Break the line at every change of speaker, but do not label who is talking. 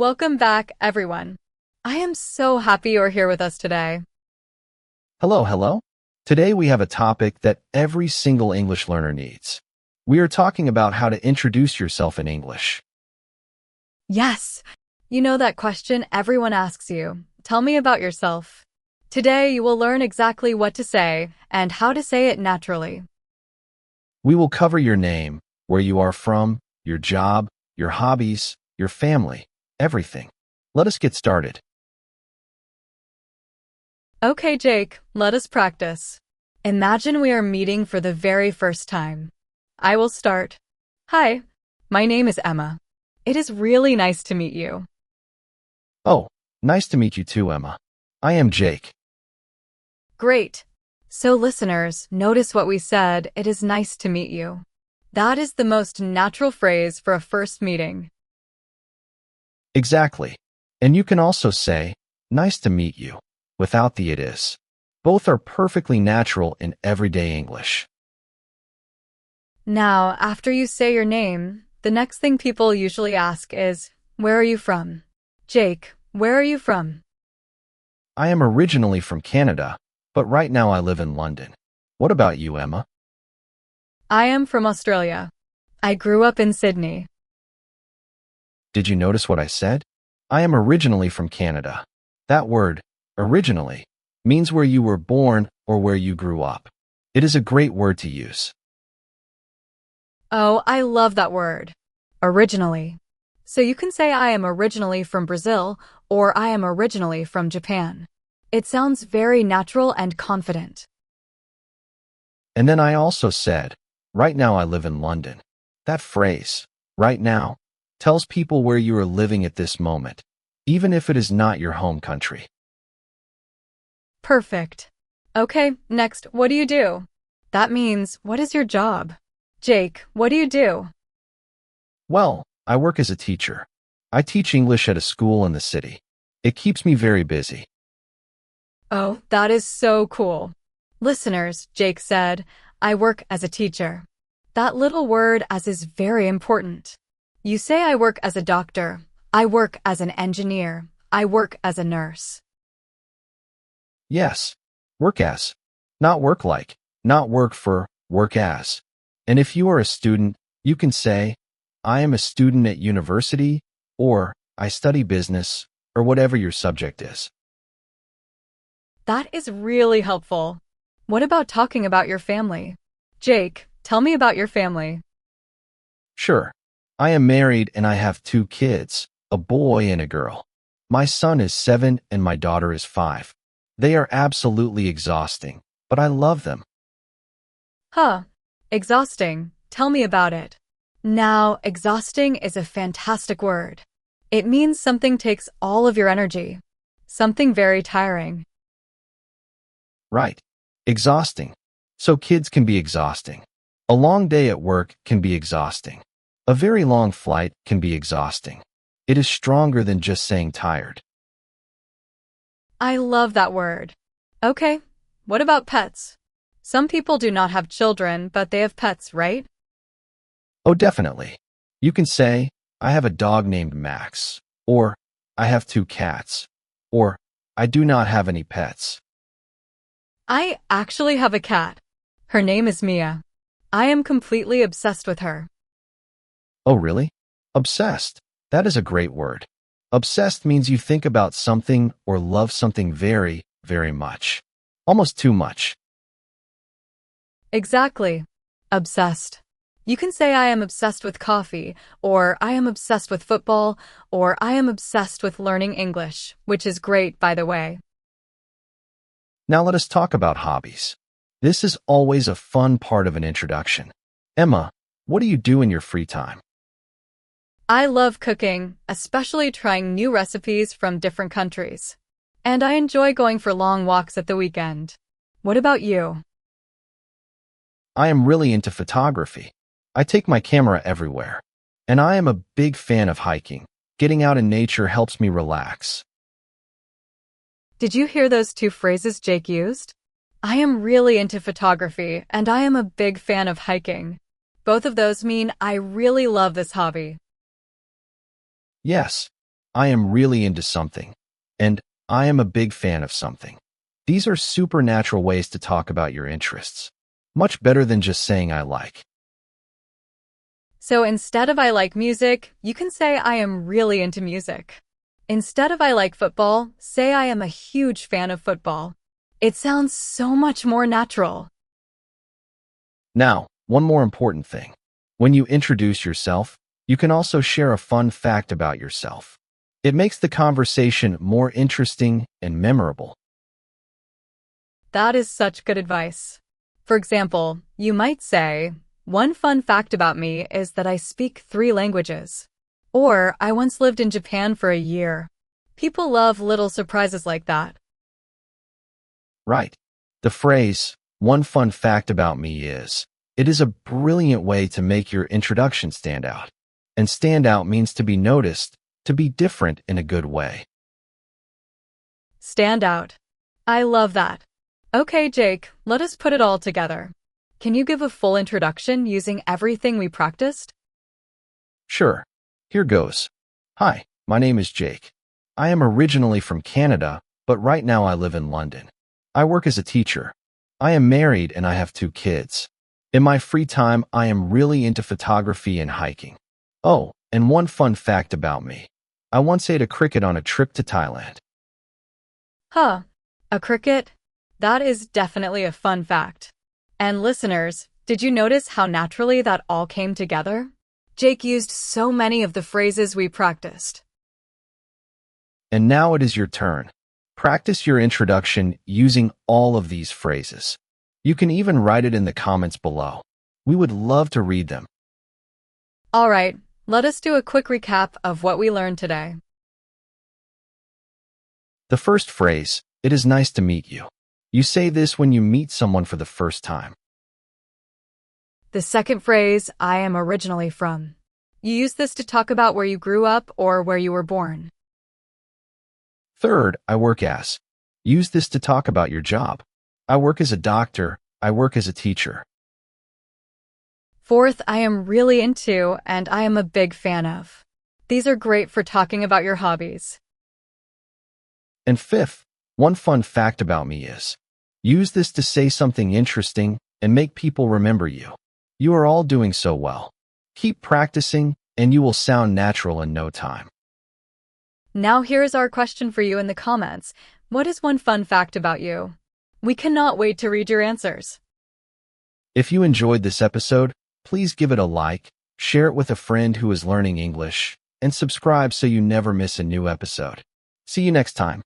Welcome back, everyone. I am so happy you're here with us today.
Hello, hello. Today we have a topic that every single English learner needs. We are talking about how to introduce yourself in English.
Yes, you know that question everyone asks you. Tell me about yourself. Today you will learn exactly what to say and how to say it naturally.
We will cover your name, where you are from, your job, your hobbies, your family, everything. Let us get started.
Okay, Jake, let us practice. Imagine we are meeting for the very first time. I will start. Hi, my name is Emma. It is really nice to meet you.
Oh, nice to meet you too, Emma. I am Jake.
Great. So listeners, notice what we said, it is nice to meet you. That is the most natural phrase for a first meeting.
Exactly. And you can also say, nice to meet you, without the it is. Both are perfectly natural in everyday English.
Now, after you say your name, the next thing people usually ask is, where are you from? Jake, where are you from?
I am originally from Canada, but right now I live in London. What about you, Emma?
I am from Australia. I grew up in Sydney.
Did you notice what I said? I am originally from Canada. That word, originally, means where you were born or where you grew up. It is a great word to use.
Oh, I love that word. Originally. So you can say I am originally from Brazil or I am originally from Japan. It sounds very natural and confident.
And then I also said, right now I live in London. That phrase, right now, tells people where you are living at this moment, even if it is not your home country.
Perfect. Okay, next, what do you do? That means, what is your job? Jake, what do you do?
Well, I work as a teacher. I teach English at a school in the city. It keeps me very busy.
Oh, that is so cool. Listeners, Jake said, I work as a teacher. That little word as is very important. You say I work as a doctor. I work as an engineer. I work as a nurse.
Yes, work as, not work like, not work for, work as. And if you are a student, you can say, I am a student at university, or I study business, or whatever your subject is.
That is really helpful. What about talking about your family? Jake, tell me about your family.
Sure, I am married and I have two kids, a boy and a girl. My son is 7 and my daughter is 5. They are absolutely exhausting, but I love them.
Huh. Exhausting. Tell me about it. Now, exhausting is a fantastic word. It means something takes all of your energy. Something very tiring.
Right. Exhausting. So kids can be exhausting. A long day at work can be exhausting. A very long flight can be exhausting. It is stronger than just saying tired.
I love that word. Okay, what about pets? Some people do not have children, but they have pets, right?
Oh, definitely. You can say, I have a dog named Max, or I have two cats, or I do not have any pets.
I actually have a cat. Her name is Mia. I am completely obsessed with her.
Oh, really? Obsessed. That is a great word. Obsessed means you think about something or love something very, very much. Almost too much.
Exactly. Obsessed. You can say I am obsessed with coffee, or I am obsessed with football, or I am obsessed with learning English, which is great, by the way.
Now let us talk about hobbies. This is always a fun part of an introduction. Emma, what do you do in your free time?
I love cooking, especially trying new recipes from different countries. And I enjoy going for long walks at the weekend. What about you?
I am really into photography. I take my camera everywhere. And I am a big fan of hiking. Getting out in nature helps me relax.
Did you hear those two phrases Jake used? I am really into photography, and I am a big fan of hiking. Both of those mean I really love this hobby.
Yes, I am really into something, and I am a big fan of something. These are supernatural ways to talk about your interests. Much better than just saying I like.
So instead of I like music, you can say I am really into music. Instead of I like football, say I am a huge fan of football. It sounds so much more natural.
Now, one more important thing. When you introduce yourself, you can also share a fun fact about yourself. It makes the conversation more interesting and memorable.
That is such good advice. For example, you might say, one fun fact about me is that I speak 3 languages. Or, I once lived in Japan for a year. People love little surprises like that.
Right. The phrase, one fun fact about me is, it is a brilliant way to make your introduction stand out. And stand out means to be noticed, to be different in a good way.
Stand out. I love that. Okay, Jake, let us put it all together. Can you give a full introduction using everything we practiced?
Sure. Here goes. Hi, my name is Jake. I am originally from Canada, but right now I live in London. I work as a teacher. I am married and I have 2 kids. In my free time, I am really into photography and hiking. Oh, and one fun fact about me. I once ate a cricket on a trip to Thailand.
Huh. A cricket? That is definitely a fun fact. And listeners, did you notice how naturally that all came together? Jake used so many of the phrases we practiced.
And now it is your turn. Practice your introduction using all of these phrases. You can even write it in the comments below. We would love to read them.
All right, let us do a quick recap of what we learned today.
The first phrase, it is nice to meet you. You say this when you meet someone for the first time.
The second phrase, I am originally from. You use this to talk about where you grew up or where you were born.
Third, I work as. Use this to talk about your job. I work as a doctor. I work as a teacher.
Fourth, I am really into and I am a big fan of. These are great for talking about your hobbies.
And fifth, one fun fact about me is, use this to say something interesting and make people remember you. You are all doing so well. Keep practicing and you will sound natural in no time.
Now here's our question for you in the comments. What is one fun fact about you? We cannot wait to read your answers.
If you enjoyed this episode, please give it a like, share it with a friend who is learning English, and subscribe so you never miss a new episode. See you next time.